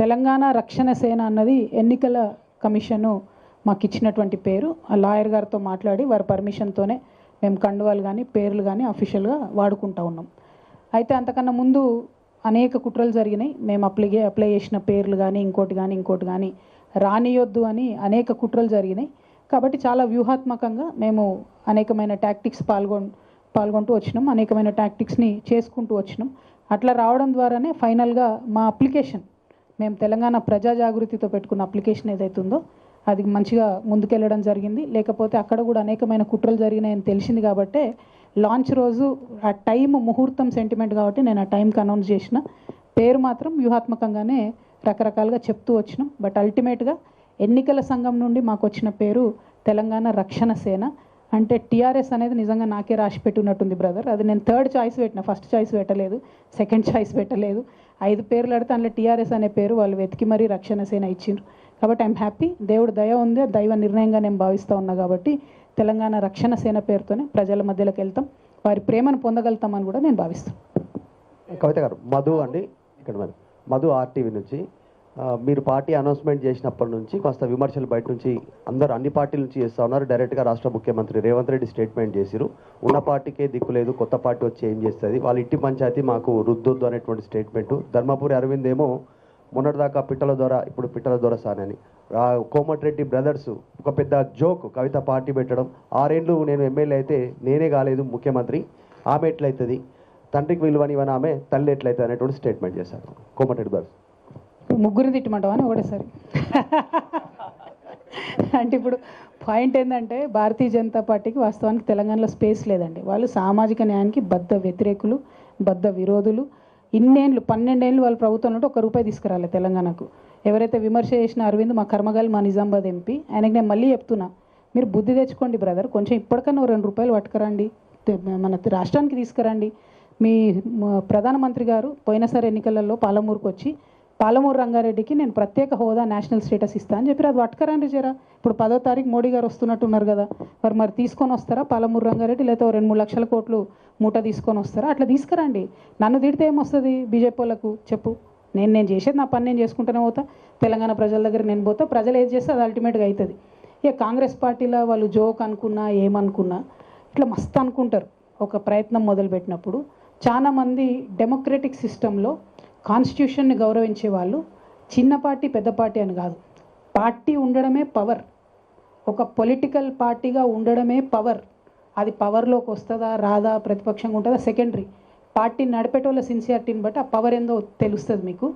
తెలంగాణ రక్షణ సేన అన్నది ఎన్నికల కమిషను మాకు ఇచ్చినటువంటి పేరు. ఆ లాయర్ గారితో మాట్లాడి వారి పర్మిషన్తోనే మేము కండువాలు కానీ పేర్లు కానీ అఫీషియల్గా వాడుకుంటా ఉన్నాం. అయితే అంతకన్నా ముందు అనేక కుట్రలు జరిగినాయి. మేము అప్లై చేసిన పేర్లు కానీ ఇంకోటి కానీ రానియొద్దు అని అనేక కుట్రలు జరిగినాయి. కాబట్టి చాలా వ్యూహాత్మకంగా మేము అనేకమైన టాక్టిక్స్ పాల్గొంటూ వచ్చినాం, అనేకమైన టాక్టిక్స్ని చేసుకుంటూ వచ్చినాం. అట్లా రావడం ద్వారానే ఫైనల్గా మా అప్లికేషన్, మేము తెలంగాణ ప్రజా జాగృతితో పెట్టుకున్న అప్లికేషన్ ఏదైతే ఉందో అది మంచిగా ముందుకెళ్ళడం జరిగింది. లేకపోతే అక్కడ కూడా అనేకమైన కుట్రలు జరిగినాయని తెలిసింది కాబట్టే లాంచ్ రోజు ఆ టైం ముహూర్తం సెంటిమెంట్ కాబట్టి నేను ఆ టైంకి అనౌన్స్ చేసిన. పేరు మాత్రం వ్యూహాత్మకంగానే రకరకాలుగా చెప్తూ వచ్చినాం. బట్ అల్టిమేట్గా ఎన్నికల సంఘం నుండి మాకు వచ్చిన పేరు తెలంగాణ రక్షణ సేన. అంటే టీఆర్ఎస్ అనేది నిజంగా నాకే రాసి పెట్టున్నట్టుంది బ్రదర్. అది నేను థర్డ్ చాయిస్ పెట్టిన, ఫస్ట్ చాయిస్ పెట్టలేదు, సెకండ్ చాయిస్ పెట్టలేదు. 5 పేర్లు అడితే అందులో టీఆర్ఎస్ అనే పేరు వాళ్ళు వెతికి మరీ రక్షణ సేన ఇచ్చిండ్రు. కాబట్టి ఐఎమ్ హ్యాపీ. దేవుడు దయ ఉంది, దైవ నిర్ణయంగా నేను భావిస్తూ ఉన్నా. కాబట్టి తెలంగాణ రక్షణ సేన పేరుతోనే ప్రజల మధ్యలోకి వెళ్తాం, వారి ప్రేమను పొందగలుగుతామని కూడా నేను భావిస్తాను. కవిత గారు, మధు అండి ఇక్కడ మధు ఆర్టీవీ నుంచి. మీరు పార్టీ అనౌన్స్మెంట్ చేసినప్పటి నుంచి కాస్త విమర్శలు బయట నుంచి అన్ని పార్టీల నుంచి చేస్తూ ఉన్నారు. డైరెక్ట్గా రాష్ట్ర ముఖ్యమంత్రి రేవంత్ రెడ్డి స్టేట్మెంట్ చేసిరు, ఉన్న పార్టీకే దిక్కు లేదు, కొత్త పార్టీ వచ్చి ఏం చేస్తుంది, వాళ్ళ ఇంటి పంచాయతీ మాకు రుద్దొద్దు అనేటువంటి స్టేట్మెంట్. ధర్మపురి అరవింద్ ఏమో మొన్నటిదాకా పిట్టల ద్వారా ఇప్పుడు పిట్టల ద్వారా సానని. కోమటిరెడ్డి బ్రదర్స్ ఒక పెద్ద జోక్, కవిత పార్టీ పెట్టడం, 6 ఏళ్ళు నేను ఎమ్మెల్యే అయితే నేనే కాలేదు ముఖ్యమంత్రి, ఆమె ఎట్లయితుంది, తండ్రికి విలువనివని ఆమె తల్లి ఎట్లయితుంది అనేటువంటి స్టేట్మెంట్ చేశారు కోమటిరెడ్డి బ్రదర్స్. ముగ్గురు తిట్టమంటావా అని ఒకటేసారి అంటే ఇప్పుడు పాయింట్ ఏంటంటే భారతీయ జనతా పార్టీకి వాస్తవానికి తెలంగాణలో స్పేస్ లేదండి. వాళ్ళు సామాజిక న్యాయానికి బద్ధ వ్యతిరేకులు, బద్ధ విరోధులు. 12 ఏళ్ళు వాళ్ళ ప్రభుత్వం ఉంటే ₹1 తీసుకురాలి తెలంగాణకు. ఎవరైతే విమర్శ చేసిన అరవింద్ మా కర్మగాలి, మా నిజామాబాద్ ఎంపీ, ఆయనకి నేను మళ్ళీ చెప్తున్నా, మీరు బుద్ధి తెచ్చుకోండి బ్రదర్, కొంచెం ఇప్పటికన్నా ₹2 పట్టుకురండి, మన రాష్ట్రానికి తీసుకురండి. మీ ప్రధానమంత్రి గారు పోయినసారి ఎన్నికలలో పాలమూరుకు వచ్చి పాలమూరు రంగారెడ్డికి నేను ప్రత్యేక హోదా, నేషనల్ స్టేటస్ ఇస్తా అని చెప్పి అది పట్టుకరండి జరా. ఇప్పుడు 10వ తారీఖు మోడీ గారు వస్తున్నట్టున్నారు కదా, మరి తీసుకొని వస్తారా పాలమూరు రంగారెడ్డి, లేకపోతే 2-3 లక్షల కోట్లు మూట తీసుకొని వస్తారా? అట్లా తీసుకురండి. నన్ను తిడితే ఏమొస్తుంది బీజేపీ వాళ్ళకు చెప్పు. నేను చేసేది నా పని నేను చేసుకుంటూనే పోతా, తెలంగాణ ప్రజల దగ్గర నేను పోతా, ప్రజలు ఏది చేస్తే అది అల్టిమేట్గా అవుతుంది. ఇక కాంగ్రెస్ పార్టీలో వాళ్ళు జోక్ అనుకున్నా ఏమనుకున్నా ఇట్లా మస్తు అనుకుంటారు. ఒక ప్రయత్నం మొదలుపెట్టినప్పుడు చాలామంది డెమోక్రటిక్ సిస్టంలో కాన్స్టిట్యూషన్ని గౌరవించే వాళ్ళు చిన్న పార్టీ పెద్ద పార్టీ అని కాదు, పార్టీ ఉండడమే పవర్, ఒక పొలిటికల్ పార్టీగా ఉండడమే పవర్. అది పవర్లోకి వస్తుందా రాదా, ప్రతిపక్షంగా ఉంటుందా సెకండరీ. పార్టీని నడిపేటోళ్ళ సిన్సియారిటీని బట్టి ఆ పవర్ ఏందో తెలుస్తుంది మీకు.